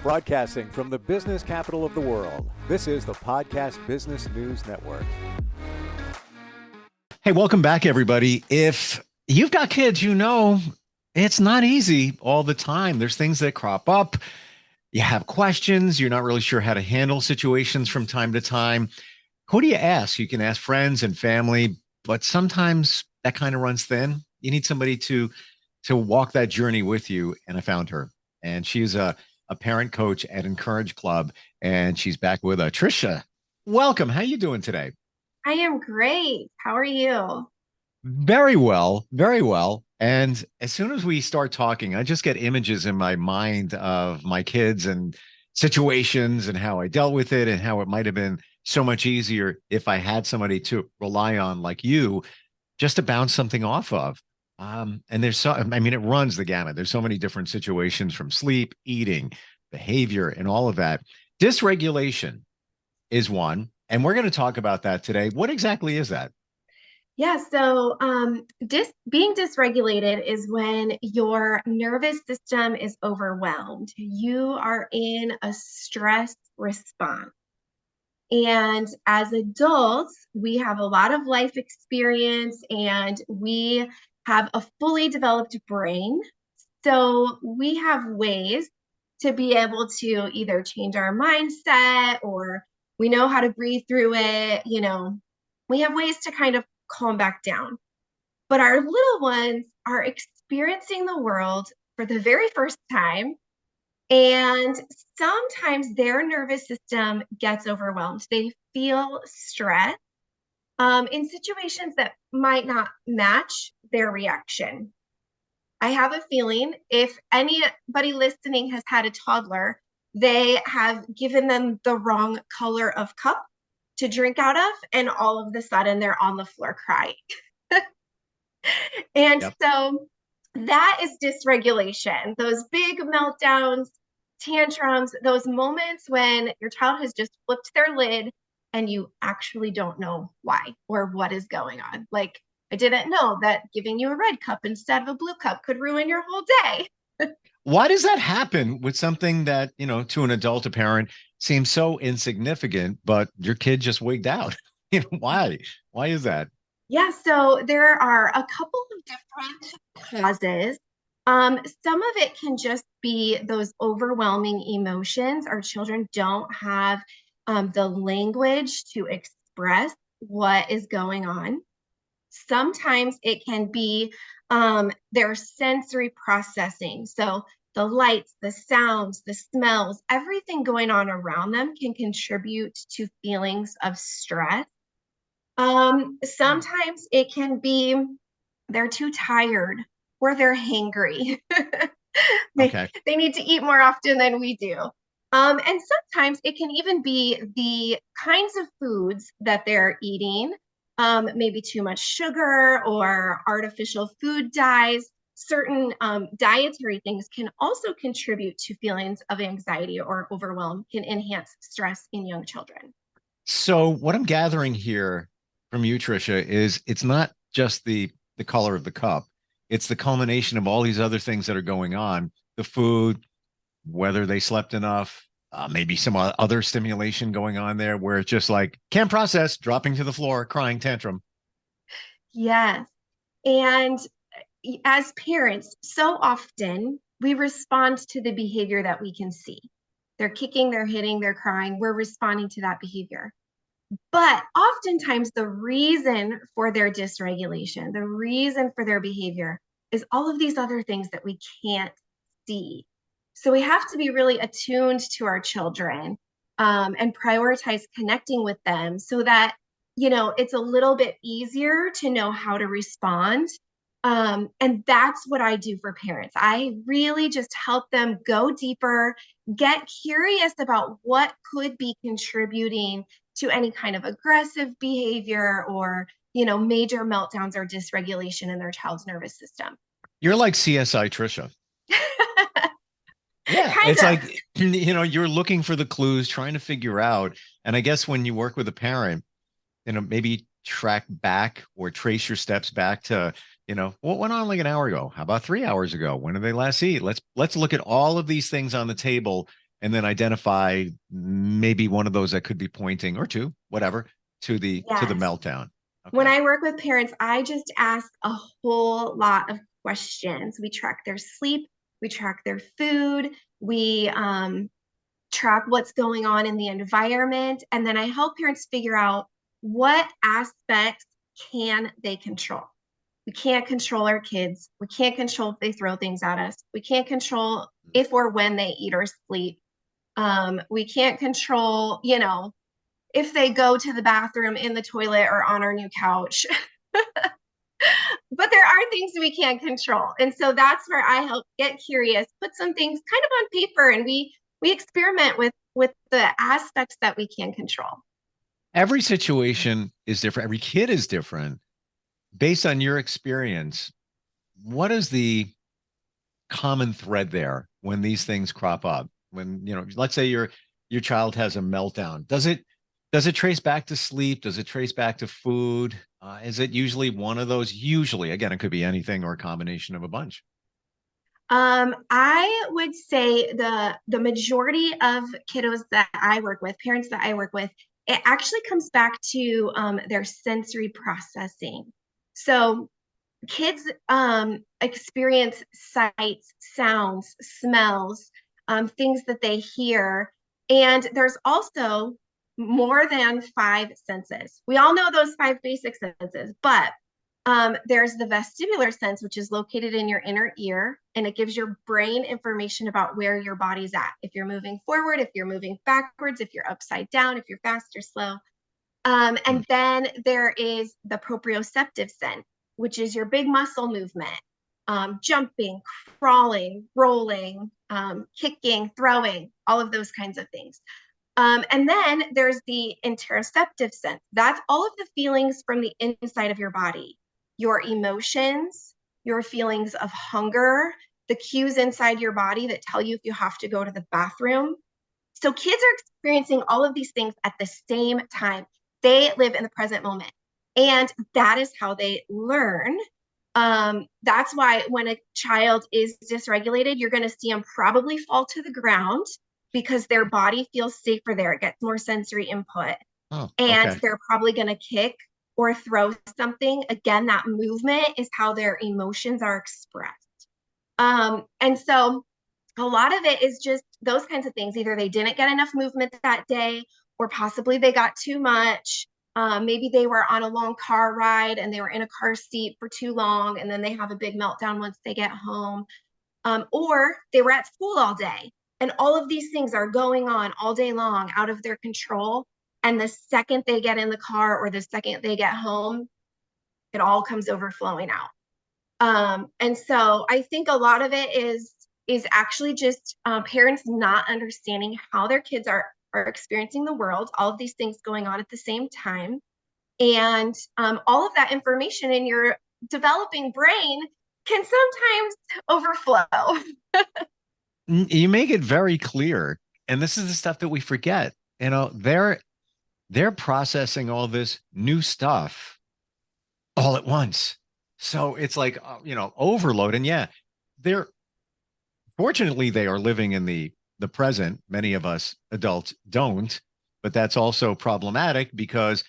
Broadcasting from the business capital of the world, this is the Podcast Business News Network. Hey, welcome back, everybody. If you've got kids, you know it's not easy all the time. There's things that crop up. You have questions. You're not really sure how to handle situations from time to time. Who do you ask? You can ask friends and family, but sometimes that kind of runs thin. You need somebody to walk that journey with you. And I found her. And she's a parent coach at Encourage Club. And she's back with Tricia. Welcome. How you doing today? I am great. How are you? Very well, very well. And as soon as we start talking, I just get images in my mind of my kids and situations and how I dealt with it and how it might have been so much easier if I had somebody to rely on like you just to bounce something off of. And it runs the gamut. There's so many different situations from sleep, eating, behavior, and all of that. Dysregulation is one. And we're going to talk about that today. What exactly is that? Yeah, so being dysregulated is when your nervous system is overwhelmed. You are in a stress response. And as adults, we have a lot of life experience and we have a fully developed brain. So we have ways to be able to either change our mindset or we know how to breathe through it. We have ways to kind of calm back down. But our little ones are experiencing the world for the very first time. And sometimes their nervous system gets overwhelmed. They feel stress in situations that might not match their reaction. I have a feeling if anybody listening has had a toddler, they have given them the wrong color of cup to drink out of, and all of a sudden they're on the floor crying. And So that is dysregulation. Those big meltdowns, tantrums, those moments when your child has just flipped their lid and you actually don't know why or what is going on. Like, I didn't know that giving you a red cup instead of a blue cup could ruin your whole day. Why does that happen with something that, to an adult, a parent seems so insignificant, but your kid just wigged out? Why? Why is that? Yeah, so there are a couple of different causes. Some of it can just be those overwhelming emotions. Our children don't have the language to express what is going on. Sometimes it can be their sensory processing. So the lights, the sounds, the smells, everything going on around them can contribute to feelings of stress. Sometimes it can be they're too tired or they're hangry. They need to eat more often than we do. And sometimes it can even be the kinds of foods that they're eating, maybe too much sugar or artificial food dyes. Certain dietary things can also contribute to feelings of anxiety or overwhelm, can enhance stress in young children. So what I'm gathering here from you, Tricia, is it's not just the color of the cup. It's the culmination of all these other things that are going on. The food, whether they slept enough, maybe some other stimulation going on there where it's just like, can't process, dropping to the floor, crying tantrum. Yes. And as parents, so often we respond to the behavior that we can see. They're kicking, they're hitting, they're crying. We're responding to that behavior. But oftentimes the reason for their dysregulation, the reason for their behavior is all of these other things that we can't see. So we have to be really attuned to our children and prioritize connecting with them so that, it's a little bit easier to know how to respond. And that's what I do for parents. I really just help them go deeper, get curious about what could be contributing to any kind of aggressive behavior or, major meltdowns or dysregulation in their child's nervous system. You're like CSI Tricia. Yeah, it's like, you're looking for the clues, trying to figure out. And I guess when you work with a parent, maybe track back or trace your steps back to, what went on like an hour ago? How about 3 hours ago? When did they last eat? Let's look at all of these things on the table and then identify maybe one of those that could be pointing, or two, whatever, to the Yes. meltdown. When Okay. I work with parents, I just ask a whole lot of questions. We track their sleep, we track their food, we track what's going on in the environment, and then I help parents figure out what aspects can they control. We can't control our kids. We can't control if they throw things at us. We can't control if or when they eat or sleep. We can't control, if they go to the bathroom, in the toilet, or on our new couch. But there are things we can't control. And so that's where I help get curious, put some things kind of on paper, and we experiment with the aspects that we can control. Every situation is different. Every kid is different. Based on your experience, what is the common thread there when these things crop up? When, let's say your child has a meltdown. Does it trace back to sleep? Does it trace back to food? Is it usually one of those? Usually, again, it could be anything or a combination of a bunch. I would say the majority of kiddos that I work with, parents that I work with, it actually comes back to their sensory processing. So kids experience sights, sounds, smells, things that they hear. And there's also more than five senses. We all know those five basic senses, but there's the vestibular sense, which is located in your inner ear, and it gives your brain information about where your body's at. If you're moving forward, if you're moving backwards, if you're upside down, if you're fast or slow. And then there is the proprioceptive sense, which is your big muscle movement, jumping, crawling, rolling, kicking, throwing, all of those kinds of things. And then there's the interoceptive sense. That's all of the feelings from the inside of your body, your emotions, your feelings of hunger, the cues inside your body that tell you if you have to go to the bathroom. So kids are experiencing all of these things at the same time. They live in the present moment. And that is how they learn. That's why when a child is dysregulated, you're going to see them probably fall to the ground because their body feels safer there. It gets more sensory input. Oh, And okay. they're probably going to kick or throw something. Again, that movement is how their emotions are expressed. And so a lot of it is just those kinds of things. Either they didn't get enough movement that day, or possibly they got too much. Maybe they were on a long car ride and they were in a car seat for too long, and then they have a big meltdown once they get home. Or they were at school all day, and all of these things are going on all day long out of their control. And the second they get in the car or the second they get home, it all comes overflowing out. And so I think a lot of it is actually just parents not understanding how their kids are experiencing the world, all of these things going on at the same time. And all of that information in your developing brain can sometimes overflow. You make it very clear. And this is the stuff that we forget. They're processing all this new stuff all at once. So it's like, overload. And yeah, they're fortunately they are living in the present. Many of us adults don't, but that's also problematic because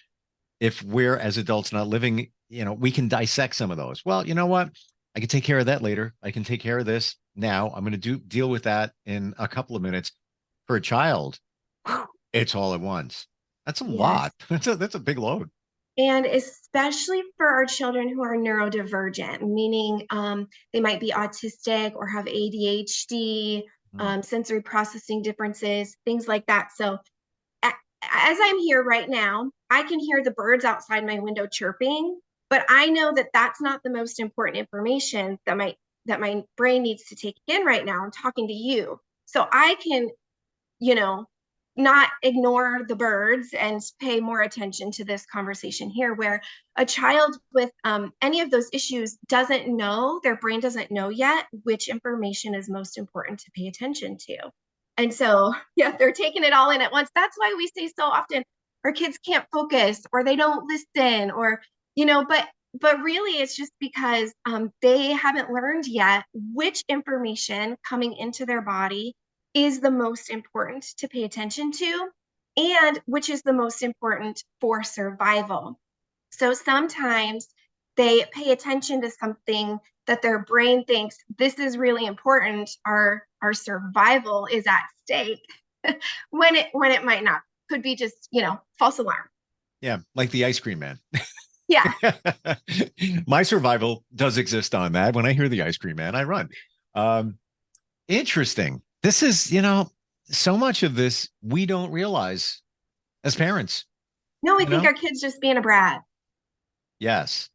if we're as adults not living, we can dissect some of those. Well, you know what? I can take care of that later. I can take care of this now. I'm going to deal with that in a couple of minutes. For a child, it's all at once. That's a Yes. lot. That's a big load. And especially for our children who are neurodivergent, meaning they might be autistic or have ADHD, sensory processing differences, things like that. So as I'm here right now, I can hear the birds outside my window chirping, but I know that that's not the most important information that my brain needs to take in right now. I'm talking to you. So I can, not ignore the birds and pay more attention to this conversation here, where a child with any of those issues doesn't know, their brain doesn't know yet which information is most important to pay attention to. And so, yeah, they're taking it all in at once. That's why we say so often our kids can't focus or they don't listen, or, but really it's just because they haven't learned yet which information coming into their body is the most important to pay attention to, and which is the most important for survival. So sometimes they pay attention to something that their brain thinks this is really important. Our survival is at stake when it might not. Could be just, false alarm. Yeah, like the ice cream man. Yeah. My survival does exist on that. When I hear the ice cream man, I run. Um, Interesting. This is, so much of this we don't realize as parents, No, we you think know? our kid's just being a brat. Yes.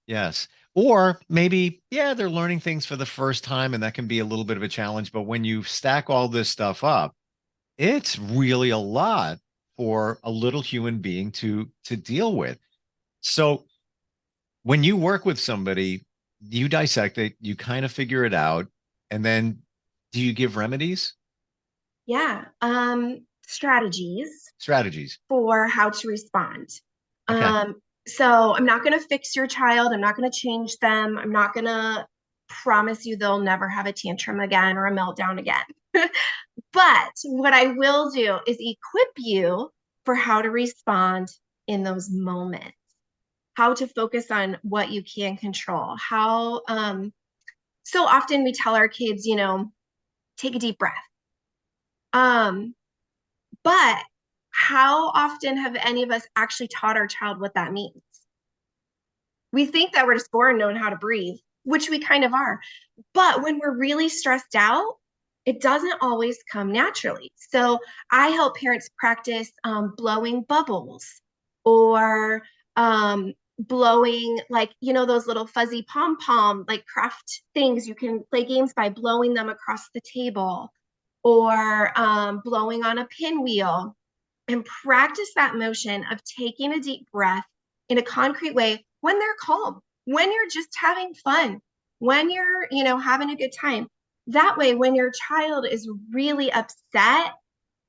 Yes. Or maybe, yeah, they're learning things for the first time and that can be a little bit of a challenge. But when you stack all this stuff up, it's really a lot for a little human being to deal with. So when you work with somebody, you dissect it, you kind of figure it out, and then do you give remedies, Yeah. Strategies strategies? for how to respond. Okay. Um, so I'm not going to fix your child. I'm not going to change them. I'm not going to promise you they'll never have a tantrum again or a meltdown again. But what I will do is equip you for how to respond in those moments, how to focus on what you can control. So often we tell our kids, take a deep breath. Um, but how often have any of us actually taught our child what that means? We think that we're just born knowing how to breathe, which we kind of are. But when we're really stressed out, it doesn't always come naturally. So I help parents practice blowing bubbles or blowing, like, those little fuzzy pom pom, like craft things. You can play games by blowing them across the table or blowing on a pinwheel, and practice that motion of taking a deep breath in a concrete way when they're calm, when you're just having fun, when you're, having a good time. That way, when your child is really upset,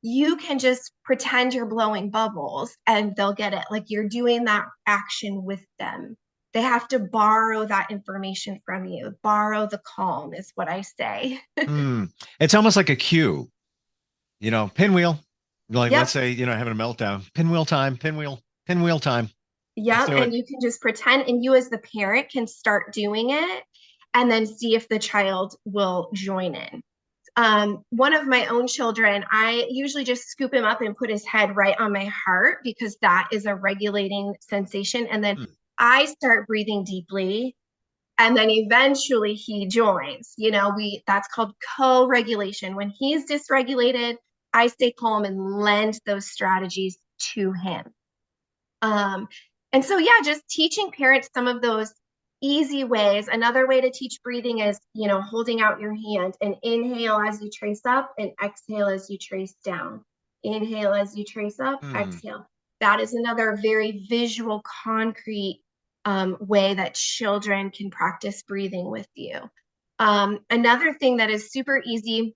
you can just pretend you're blowing bubbles and they'll get it. Like you're doing that action with them. They have to borrow that information from you. Borrow the calm is what I say. Hmm. It's almost like a cue, pinwheel. Like let's Yep. say, having a meltdown. Pinwheel time, pinwheel time. Let's Yep. do it. And you can just pretend, and you as the parent can start doing it and then see if the child will join in. One of my own children, I usually just scoop him up and put his head right on my heart because that is a regulating sensation. And then Hmm. I start breathing deeply. And then eventually he joins. That's called co-regulation. When he's dysregulated, I stay calm and lend those strategies to him. Um, and so, yeah, just teaching parents some of those easy ways. Another way to teach breathing is, holding out your hand and inhale as you trace up and exhale as you trace down. Inhale as you trace up, Hmm. exhale. That is another very visual, concrete way that children can practice breathing with you. Another thing that is super easy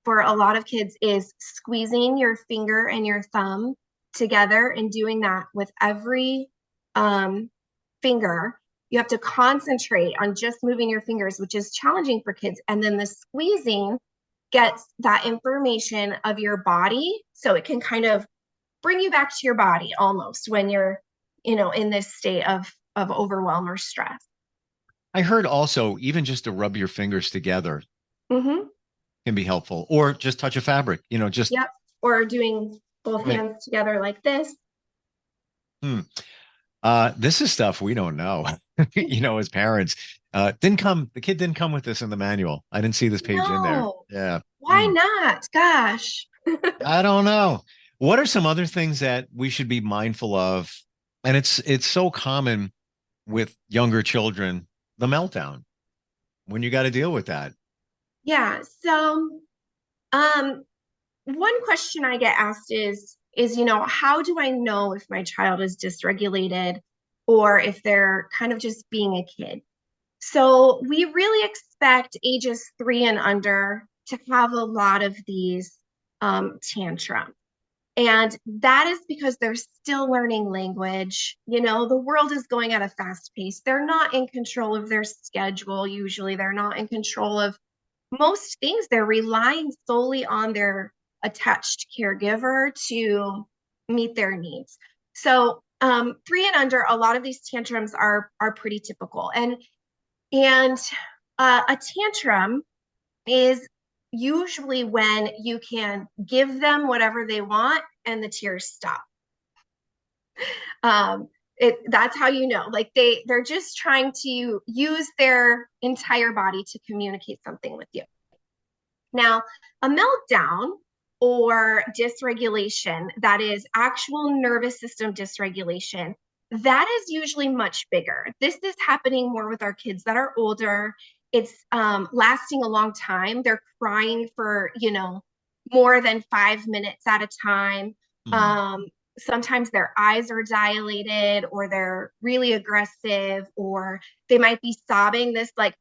for a lot of kids is squeezing your finger and your thumb together and doing that with every finger. You have to concentrate on just moving your fingers, which is challenging for kids. And then the squeezing gets that information of your body. So it can kind of bring you back to your body almost when you're, in this state of overwhelm or stress. I heard also even just to rub your fingers together Mm-hmm. can be helpful, or just touch a fabric, just Yep. Or doing both right. hands together like this. Hmm. This is stuff we don't know, as parents. The kid didn't come with this in the manual. I didn't see this page in there. No, Yeah. why not? Gosh. I don't know. What are some other things that we should be mindful of? And it's so common with younger children, the meltdown, when you got to deal with that. Yeah. So, um, one question I get asked is, how do I know if my child is dysregulated or if they're kind of just being a kid? So we really expect ages 3 and under to have a lot of these tantrums. And that is because they're still learning language. The world is going at a fast pace. They're not in control of their schedule. Usually they're not in control of most things they're relying solely on their attached caregiver to meet their needs. So 3 and under, a lot of these tantrums are pretty typical. And a tantrum is usually when you can give them whatever they want and the tears stop. That's how you know, like they're just trying to use their entire body to communicate something with you. Now, a meltdown or dysregulation, that is actual nervous system dysregulation, that is usually much bigger. This is happening more with our kids that are older. It's lasting a long time. They're crying for, more than 5 minutes at a time. Mm. Sometimes their eyes are dilated, or they're really aggressive, or they might be sobbing this like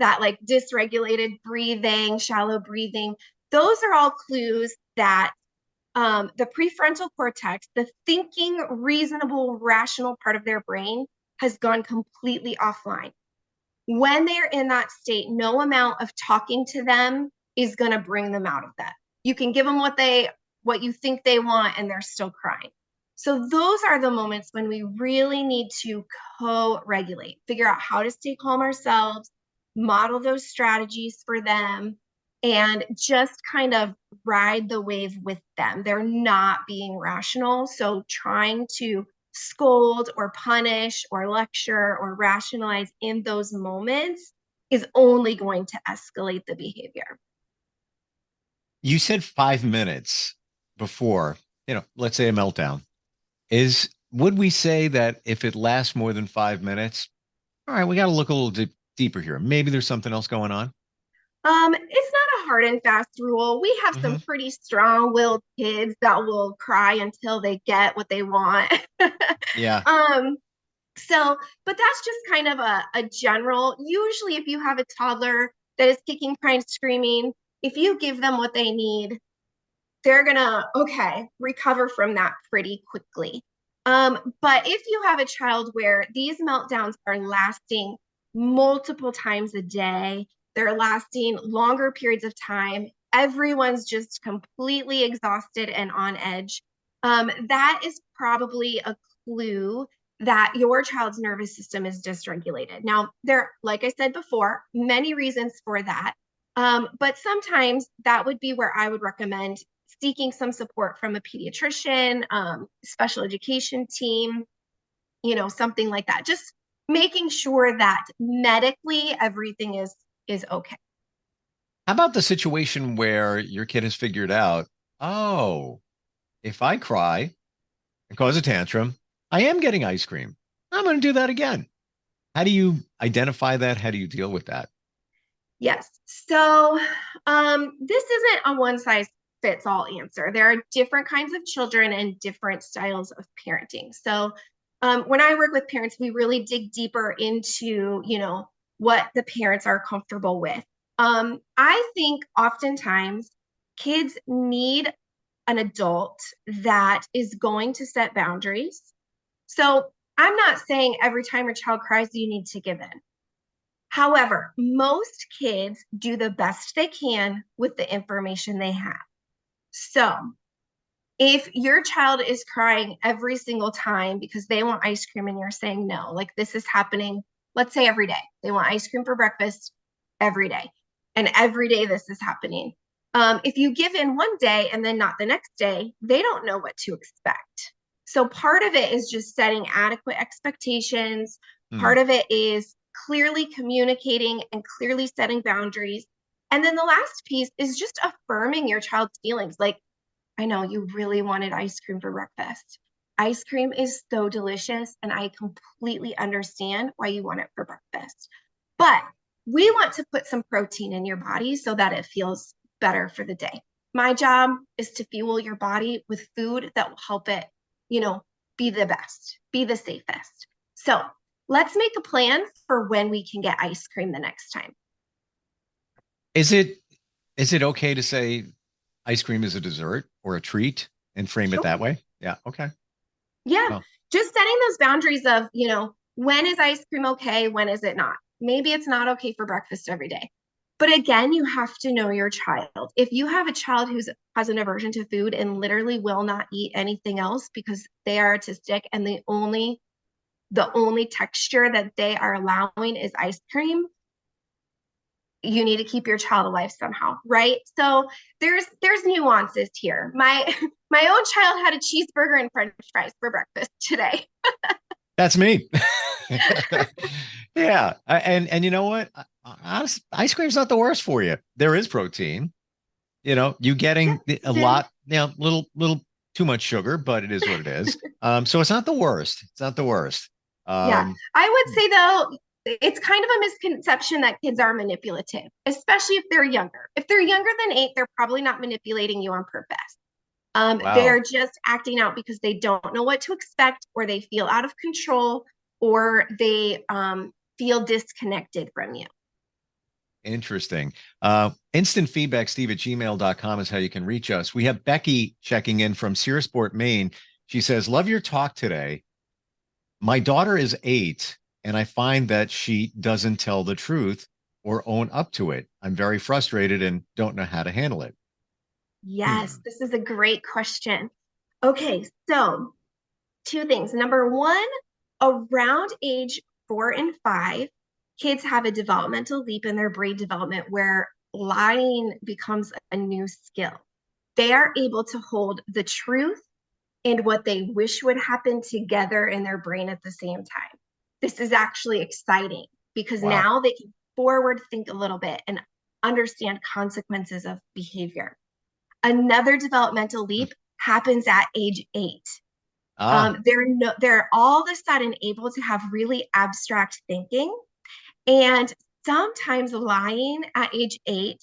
that, like dysregulated breathing, shallow breathing. Those are all clues that the prefrontal cortex, the thinking, reasonable, rational part of their brain, has gone completely offline. When they're in that state, no amount of talking to them is going to bring them out of that. You can give them what you think they want, and they're still crying. So those are the moments when we really need to co-regulate, figure out how to stay calm ourselves, model those strategies for them, and just kind of ride the wave with them. They're not being rational. So trying to scold or punish or lecture or rationalize in those moments is only going to escalate the behavior. You said 5 minutes before, let's say a meltdown. Would we say that if it lasts more than 5 minutes, all right, we got to look a little deeper here. Maybe there's something else going on. It's not a hard and fast rule. We have some pretty strong-willed kids that will cry until they get what they want. Yeah. But that's just kind of a general, usually if you have a toddler that is kicking, crying, screaming, if you give them what they need, they're gonna, recover from that pretty quickly. But if you have a child where these meltdowns are lasting multiple times a day, they're lasting longer periods of time, everyone's just completely exhausted and on edge, that is probably a clue that your child's nervous system is dysregulated. Now, there, like I said before, many reasons for that. But sometimes that would be where I would recommend seeking some support from a pediatrician, special education team, something like that. Just making sure that medically everything is okay. How about the situation where your kid has figured out, oh, if I cry and cause a tantrum, I am getting ice cream. I'm going to do that again. How do you identify that? How do you deal with that? Yes. So this isn't a one size fits all answer. There are different kinds of children and different styles of parenting. So when I work with parents, we really dig deeper into, what the parents are comfortable with. I think oftentimes kids need an adult that is going to set boundaries. So I'm not saying every time your child cries, you need to give in. However, most kids do the best they can with the information they have. So if your child is crying every single time because they want ice cream and you're saying no, like this is happening, let's say every day, they want ice cream for breakfast every day. And every day this is happening. If you give in one day and then not the next day, they don't know what to expect. So part of it is just setting adequate expectations. Part of it is clearly communicating and clearly setting boundaries. And then the last piece is just affirming your child's feelings. Like, I know you really wanted ice cream for breakfast. Ice cream is so delicious, and I completely understand why you want it for breakfast. But we want to put some protein in your body so that it feels better for the day. My job is to fuel your body with food that will help it, be the best, be the safest. So let's make a plan for when we can get ice cream the next time. Is it okay to say ice cream is a dessert or a treat and frame it that way? Yeah. Okay. Yeah. Well, Just setting those boundaries of, when is ice cream okay? When is it not? Maybe it's not okay for breakfast every day. But again, you have to know your child. If you have a child who has an aversion to food and literally will not eat anything else because they are autistic and the only texture that they are allowing is ice cream, you need to keep your child alive somehow, right? So there's nuances here. My my own child had a cheeseburger and french fries for breakfast today. That's me. Yeah. And you know what? Ice cream's not the worst for you. There is protein. You getting a lot, little too much sugar, but it is what it is. So it's not the worst. It's not the worst. Yeah. Um, I would say though, it's kind of a misconception that kids are manipulative, especially if they're younger. If they're younger than 8, they're probably not manipulating you on purpose. wow. They're just acting out because they don't know what to expect, or they feel out of control, or they feel disconnected from you. Interesting. Instant feedback, steve@gmail.com is how you can reach us. We have Becky checking in from Searsport, Maine. She says, love your talk today. My daughter is 8, and I find that she doesn't tell the truth or own up to it. I'm very frustrated and don't know how to handle it. Yes, this is a great question. Okay, so 2 things. Number 1, around age 4 and 5, kids have a developmental leap in their brain development where lying becomes a new skill. They are able to hold the truth and what they wish would happen together in their brain at the same time. This is actually exciting because Wow. now they can forward think a little bit and understand consequences of behavior. Another developmental leap happens at age 8. Ah, They're all of a sudden able to have really abstract thinking, and sometimes lying at age 8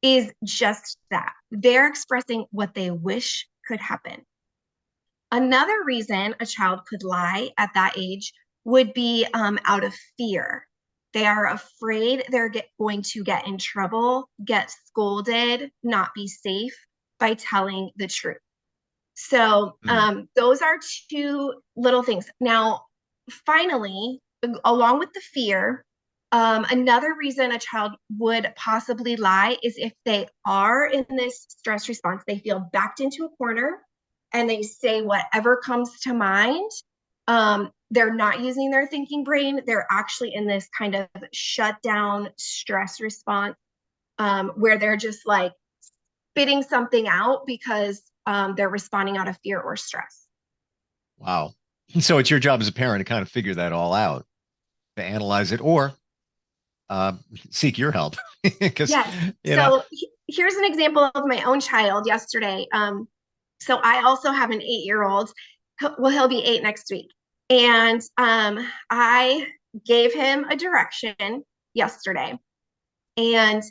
is just that. They're expressing what they wish could happen. Another reason a child could lie at that age would be out of fear. They are afraid they're going to get in trouble, get scolded, not be safe by telling the truth. So hmm. those are 2 little things. Now, finally, along with the fear, another reason a child would possibly lie is if they are in this stress response, they feel backed into a corner and they say whatever comes to mind. They're not using their thinking brain. They're actually in this kind of shut down stress response where they're just like spitting something out because they're responding out of fear or stress. Wow. So it's your job as a parent to kind of figure that all out, to analyze it or uh, seek your help. Because, Yes. you know, So here's an example of my own child yesterday. So I also have an 8-year-old. Well, he'll be 8 next week. And I gave him a direction yesterday. And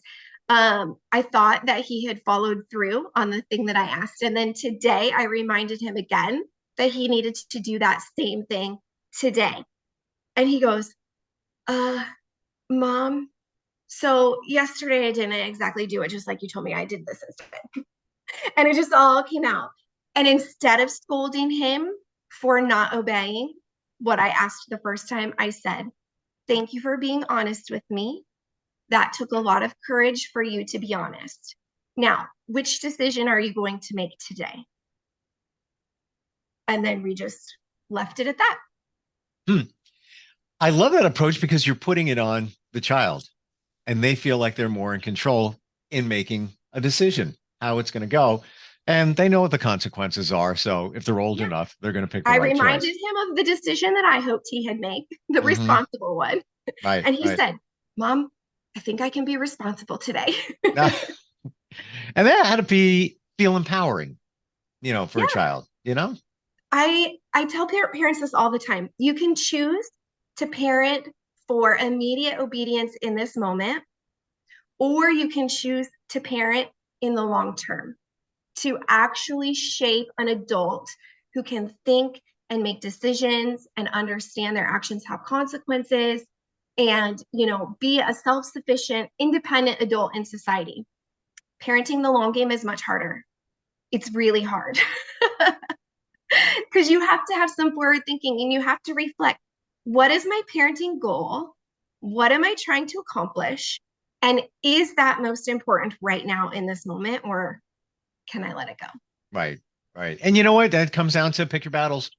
I thought that he had followed through on the thing that I asked. And then today I reminded him again that he needed to do that same thing today. And he goes, uh, Mom, so yesterday I didn't exactly do it just like you told me. I did this instead. And it just all came out. And instead of scolding him for not obeying what I asked the first time, I said, thank you for being honest with me. That took a lot of courage for you to be honest. Now, which decision are you going to make today? And then we just left it at that. hmm. I love that approach because you're putting it on the child and they feel like they're more in control in making a decision, how it's going to go. And they know what the consequences are. So if they're old Yeah. enough, they're going to pick the I right reminded choice. him of the decision that I hoped he had made, the Hmm. responsible one. Right, And he right. said, Mom, I think I can be responsible today. Now, and that had to feel empowering, for a Yeah. child. I tell parents this all the time. You can choose to parent for immediate obedience in this moment, or you can choose to parent in the long term to actually shape an adult who can think and make decisions and understand their actions have consequences and be a self-sufficient independent adult in society. Parenting the long game is much harder. It's really hard because you have to have some forward thinking and you have to reflect, what is my parenting goal? What am I trying to accomplish? And is that most important right now in this moment, or can I let it go? Right. Right. And you know what? That comes down to pick your battles.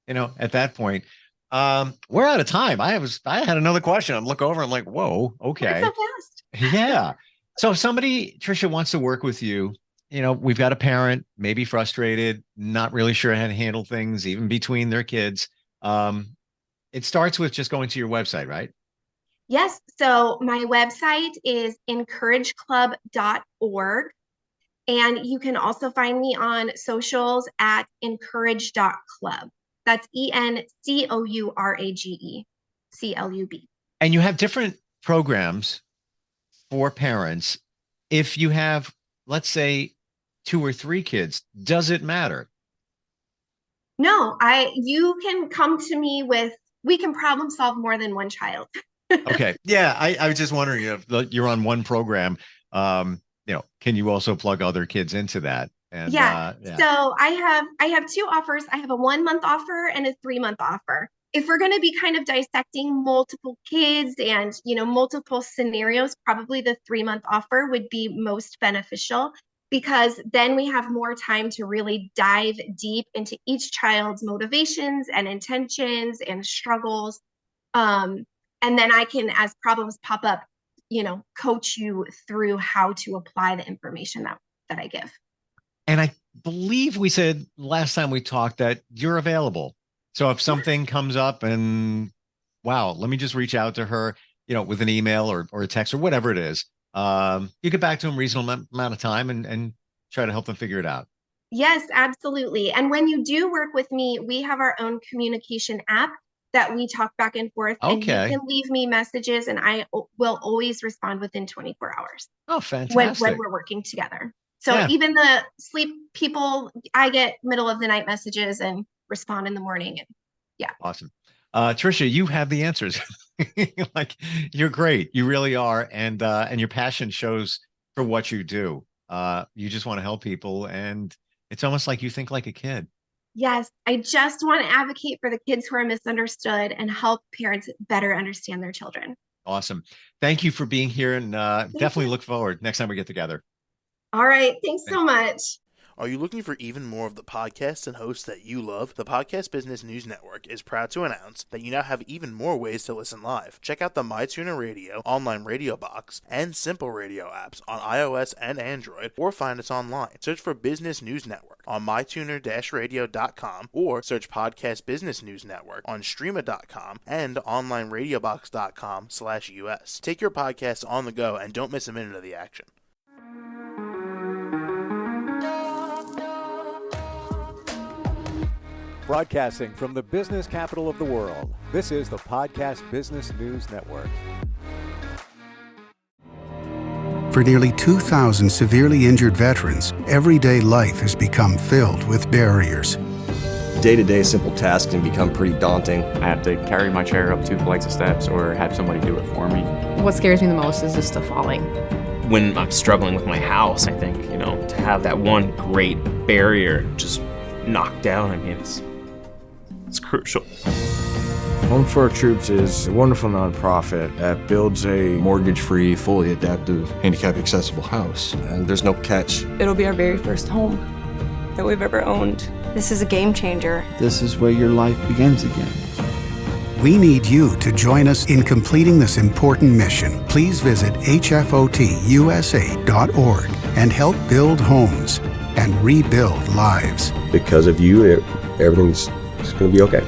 At that point, we're out of time. I had another question. I'm look over. I'm like, whoa, okay. Went so fast. Yeah. So if somebody, Tricia, wants to work with you, we've got a parent, maybe frustrated, not really sure how to handle things, even between their kids. It starts with just going to your website, right? Yes. So my website is encourageclub.org. And you can also find me on socials at encourage.club. That's ENCOURAGE And you have different programs for parents. If you have, let's say, 2 or 3 kids, does it matter? No, you can come to me we can problem solve more than one child. Okay. Yeah. I was just wondering if you're on one program, can you also plug other kids into that? And yeah. So I have 2 offers. I have a 1-month offer and a 3-month offer. If we're going to be kind of dissecting multiple kids and, multiple scenarios, probably the 3-month offer would be most beneficial, because then we have more time to really dive deep into each child's motivations and intentions and struggles. And then I can, as problems pop up, coach you through how to apply the information that I give. And I believe we said last time we talked that you're available. So if something comes up and, wow, let me just reach out to her, with an email or a text or whatever it is, you get back to them reasonable amount of time and try to help them figure it out. Yes, absolutely. And when you do work with me, we have our own communication app that we talk back and forth. Okay. And you can leave me messages and I will always respond within 24 hours. Oh, fantastic. When we're working together. So even the sleep people, I get middle of the night messages and respond in the morning. And yeah. Awesome. Tricia, you have the answers. Like, you're great. You really are. And your passion shows for what you do. You just want to help people. And it's almost like you think like a kid. Yes, I just want to advocate for the kids who are misunderstood and help parents better understand their children. Awesome. Thank you for being here, and definitely look forward next time we get together. All right. Thanks so much. Are you looking for even more of the podcasts and hosts that you love? The Podcast Business News Network is proud to announce that you now have even more ways to listen live. Check out the MyTuner Radio, online radio box, and Simple Radio apps on iOS and Android, or find us online. Search for Business News Network on mytuner-radio.com, or search Podcast Business News Network on streama.com and onlineradiobox.com/US. Take your podcast on the go and don't miss a minute of the action. Broadcasting from the business capital of the world, this is the Podcast Business News Network. For nearly 2,000 severely injured veterans, everyday life has become filled with barriers. Day-to-day simple tasks can become pretty daunting. I have to carry my chair up 2 flights of steps or have somebody do it for me. What scares me the most is just the falling. When I'm struggling with my house, I think, to have that one great barrier just knocked down, it's crucial. Home for Our Troops is a wonderful nonprofit that builds a mortgage-free, fully adaptive, handicap-accessible house. And there's no catch. It'll be our very first home that we've ever owned. This is a game changer. This is where your life begins again. We need you to join us in completing this important mission. Please visit hfotusa.org and help build homes and rebuild lives. Because of you, everything's going to be okay.